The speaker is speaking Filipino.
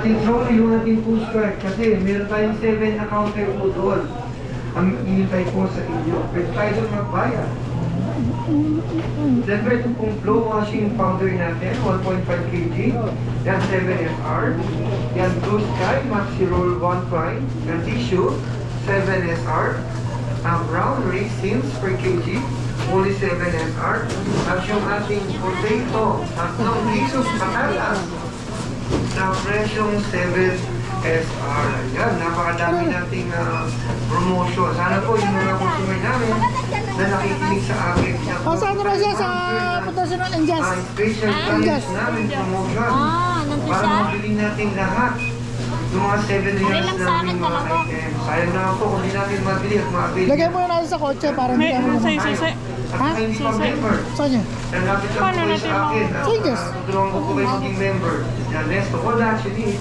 natin throw, yung natin push card. Kasi meron tayong 7 na counter po doon. Ang inintay po sa inyo. Pwede tayo doon magbayad. Then pwede pong flow washing powder natin, 1.5 kg. Yan 7 SR. Yan Blue Sky, Maxi Roll 1 pint. Yan tissue, 7 SR. Brown raisins per kg, only 7 SR. At yung ating potato, tatlong pisos patatas, na presyong 7 SR. Yan, napakadami nating promotion. Sana po yung mga consumer namin na nakikinig sa akin. Saan na ba siya? Sa Punta ng Injas? Ang special challenge namin promotion. nandun Para siya? mabili natin lahat yung mga 7 years namin mga items. Sayang naman po kung hindi natin mabili at mabili. Lagay muna natin sa kotse para hindi May kami say, naman. say, say. At saka hindi pa member. Saan niya? Then lapit lang Paano po kayo natin sa akin. Sige. Tutulungan ko po kayo maging member. Yan, let's go. All that you need.